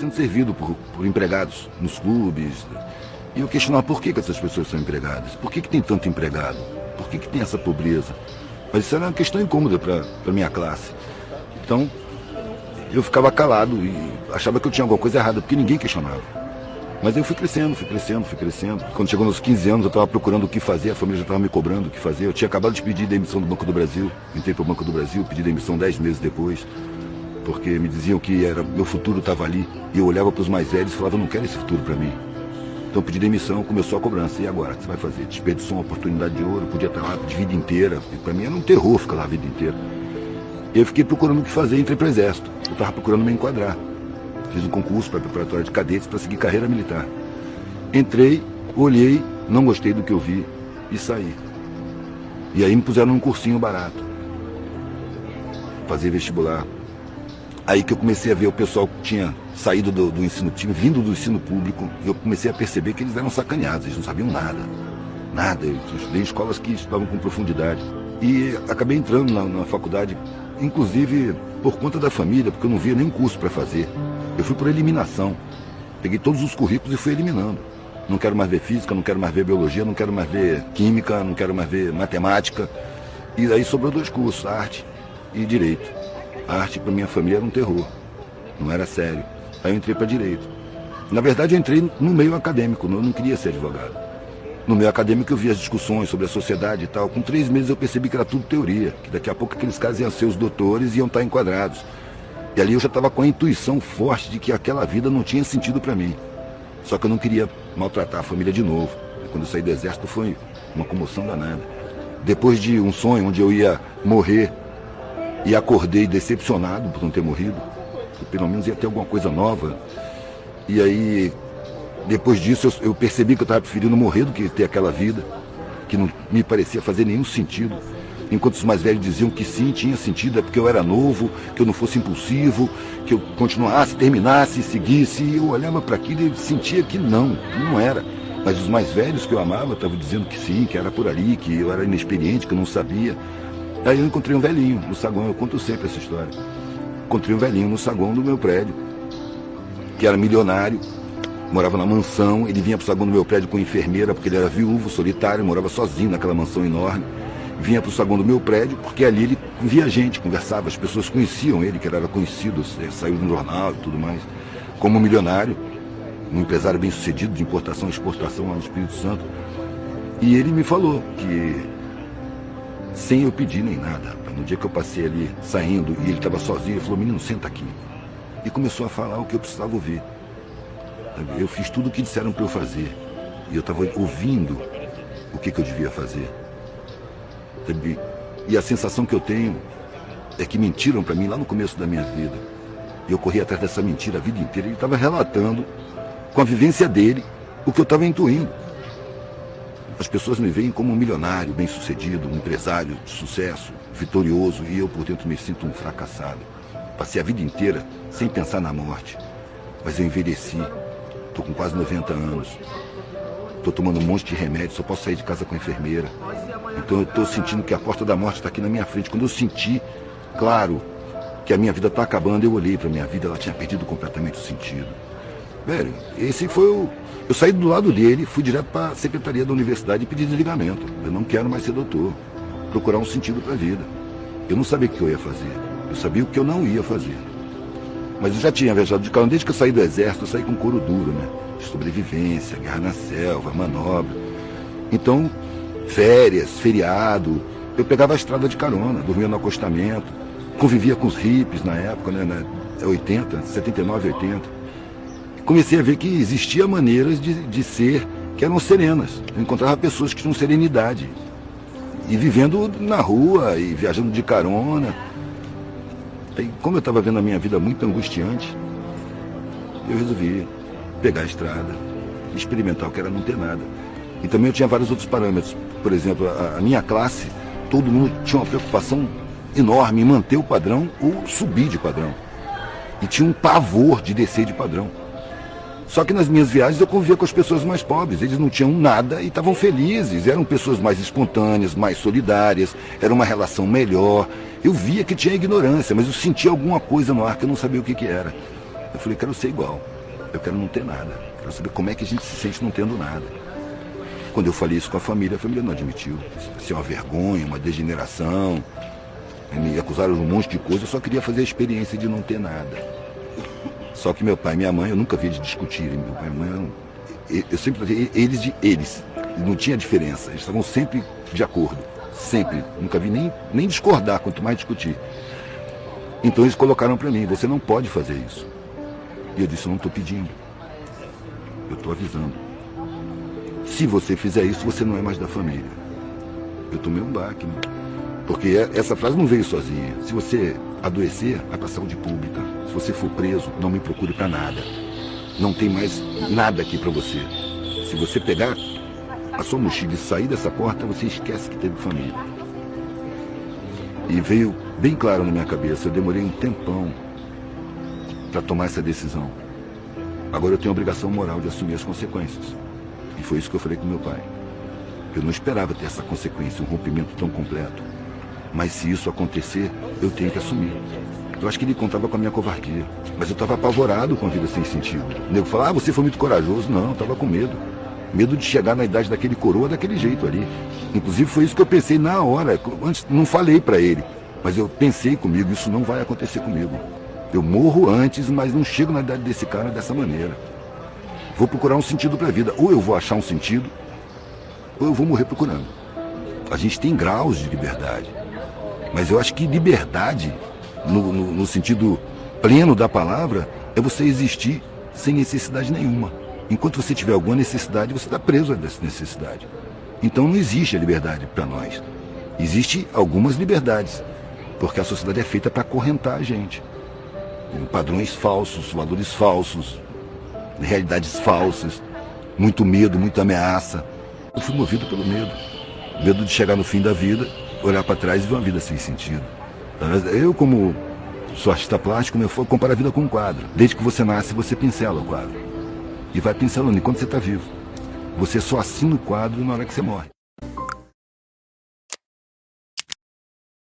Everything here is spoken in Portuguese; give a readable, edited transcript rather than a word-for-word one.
sendo servido por empregados nos clubes. E eu questionava por que essas pessoas são empregadas, por que tem tanto empregado, por que tem essa pobreza. Mas isso era uma questão incômoda para a minha classe. Então, eu ficava calado e achava que eu tinha alguma coisa errada, porque ninguém questionava. Mas eu fui crescendo. Quando chegou nos 15 anos, eu estava procurando o que fazer, a família já estava me cobrando o que fazer. Eu tinha acabado de pedir demissão do Banco do Brasil, entrei para o Banco do Brasil, pedi demissão 10 meses depois, porque me diziam que meu futuro estava ali. E eu olhava para os mais velhos e falava, eu não quero esse futuro para mim. Então eu pedi demissão, começou a cobrança. E agora, o que você vai fazer? Desperdiçou uma oportunidade de ouro, podia estar lá de vida inteira. Para mim era um terror ficar lá a vida inteira. E eu fiquei procurando o que fazer, entrei para o Exército. Eu estava procurando me enquadrar. Fiz um concurso para preparatória de cadetes para seguir carreira militar. Entrei, olhei, não gostei do que eu vi e saí. E aí me puseram num cursinho barato. Fazer vestibular. Aí que eu comecei a ver o pessoal que tinha saído do ensino, tinha vindo do ensino público, e eu comecei a perceber que eles eram sacaneados, eles não sabiam nada. Nada, eu estudei em escolas que estudavam com profundidade. E acabei entrando na faculdade, inclusive por conta da família, porque eu não via nenhum curso para fazer. Eu fui por eliminação. Peguei todos os currículos e fui eliminando. Não quero mais ver física, não quero mais ver biologia, não quero mais ver química, não quero mais ver matemática. E aí sobrou 2 cursos, arte e direito. A arte para minha família era um terror, não era sério. Aí eu entrei para direito. Na verdade eu entrei no meio acadêmico, eu não queria ser advogado. No meio acadêmico eu vi as discussões sobre a sociedade e tal. Com 3 meses eu percebi que era tudo teoria, que daqui a pouco aqueles caras iam ser os doutores e iam estar enquadrados. E ali eu já estava com a intuição forte de que aquela vida não tinha sentido para mim. Só que eu não queria maltratar a família de novo. E quando eu saí do Exército foi uma comoção danada. Depois de um sonho onde eu ia morrer e acordei decepcionado por não ter morrido, que pelo menos ia ter alguma coisa nova. E aí, depois disso, eu percebi que eu estava preferindo morrer do que ter aquela vida, que não me parecia fazer nenhum sentido. Enquanto os mais velhos diziam que sim, tinha sentido, é porque eu era novo, que eu não fosse impulsivo, que eu continuasse, terminasse, seguisse. E eu olhava para aquilo e sentia que não era. Mas os mais velhos que eu amava estavam dizendo que sim, que era por ali, que eu era inexperiente, que eu não sabia. Aí eu encontrei um velhinho no saguão, eu conto sempre essa história. Encontrei um velhinho no saguão do meu prédio, que era milionário, morava na mansão, ele vinha para o saguão do meu prédio com enfermeira, porque ele era viúvo, solitário, morava sozinho naquela mansão enorme. Vinha para o saguão do meu prédio, porque ali ele via gente, conversava, as pessoas conheciam ele, que ele era conhecido, saiu no jornal e tudo mais, como milionário, um empresário bem sucedido de importação e exportação lá no Espírito Santo. E ele me falou que, sem eu pedir nem nada, no dia que eu passei ali saindo e ele estava sozinho, ele falou, menino, senta aqui. E começou a falar o que eu precisava ouvir. Eu fiz tudo o que disseram para eu fazer. E eu estava ouvindo o que eu devia fazer. E a sensação que eu tenho é que mentiram para mim lá no começo da minha vida. E eu corri atrás dessa mentira a vida inteira. Ele estava relatando, com a vivência dele, o que eu estava intuindo. As pessoas me veem como um milionário, bem-sucedido, um empresário de sucesso, vitorioso, e eu por dentro me sinto um fracassado. Passei a vida inteira sem pensar na morte. Mas eu envelheci, estou com quase 90 anos. Estou tomando um monte de remédio, só posso sair de casa com a enfermeira. Então eu estou sentindo que a porta da morte está aqui na minha frente. Quando eu senti, claro, que a minha vida está acabando, eu olhei para a minha vida, ela tinha perdido completamente o sentido. Velho, esse foi o... Eu saí do lado dele, fui direto para a secretaria da universidade e pedi desligamento. Eu não quero mais ser doutor. Procurar um sentido para a vida. Eu não sabia o que eu ia fazer. Eu sabia o que eu não ia fazer. Mas eu já tinha viajado de carro. Desde que eu saí do Exército, eu saí com couro duro, né? De sobrevivência, guerra na selva, manobra. Então, férias, feriado, eu pegava a estrada de carona, dormia no acostamento, convivia com os hippies na época, né? 80, 79, 80. Comecei a ver que existia maneiras de ser que eram serenas. Eu encontrava pessoas que tinham serenidade. E vivendo na rua, e viajando de carona. Aí, como eu estava vendo a minha vida muito angustiante, eu resolvi pegar a estrada, experimentar o que era não ter nada. E também eu tinha vários outros parâmetros. Por exemplo, a minha classe, todo mundo tinha uma preocupação enorme em manter o padrão ou subir de padrão. E tinha um pavor de descer de padrão. Só que nas minhas viagens eu convivia com as pessoas mais pobres, eles não tinham nada e estavam felizes, eram pessoas mais espontâneas, mais solidárias, era uma relação melhor. Eu via que tinha ignorância, mas eu sentia alguma coisa no ar que eu não sabia o que era. Eu falei, quero ser igual. Eu quero não ter nada. Quero saber como é que a gente se sente não tendo nada. Quando eu falei isso com a família não admitiu. Isso é uma vergonha, uma degeneração. Me acusaram de um monte de coisa, eu só queria fazer a experiência de não ter nada. Só que meu pai e minha mãe, eu nunca vi eles discutirem. Meu pai e minha mãe, eu sempre tratei eles de eles. Não tinha diferença, eles estavam sempre de acordo. Sempre. Nunca vi nem discordar, quanto mais discutir. Então eles colocaram para mim, você não pode fazer isso. E eu disse, eu não estou pedindo. Eu estou avisando. Se você fizer isso, você não é mais da família. Eu tomei um baque, né? Porque essa frase não veio sozinha. Se você adoecer, vai para a saúde pública. Se você for preso, não me procure para nada. Não tem mais nada aqui para você. Se você pegar a sua mochila e sair dessa porta, você esquece que teve família. E veio bem claro na minha cabeça. Eu demorei um tempão para tomar essa decisão. Agora eu tenho a obrigação moral de assumir as consequências. E foi isso que eu falei com meu pai. Eu não esperava ter essa consequência, um rompimento tão completo. Mas se isso acontecer, eu tenho que assumir. Eu acho que ele contava com a minha covardia. Mas eu estava apavorado com a vida sem sentido. O nego falava, você foi muito corajoso. Não, eu estava com medo. Medo de chegar na idade daquele coroa daquele jeito ali. Inclusive foi isso que eu pensei na hora. Antes, não falei para ele. Mas eu pensei comigo, isso não vai acontecer comigo. Eu morro antes, mas não chego na idade desse cara dessa maneira. Vou procurar um sentido para a vida. Ou eu vou achar um sentido, ou eu vou morrer procurando. A gente tem graus de liberdade. Mas eu acho que liberdade, no sentido pleno da palavra, é você existir sem necessidade nenhuma. Enquanto você tiver alguma necessidade, você está preso a essa necessidade. Então não existe a liberdade para nós. Existem algumas liberdades, porque a sociedade é feita para acorrentar a gente. Em padrões falsos, valores falsos, realidades falsas, muito medo, muita ameaça. Eu fui movido pelo medo. Medo de chegar no fim da vida, olhar para trás e ver uma vida sem sentido. Eu, como sou artista plástico, eu comparo a vida com um quadro. Desde que você nasce, você pincela o quadro. E vai pincelando enquanto você está vivo. Você só assina o quadro na hora que você morre.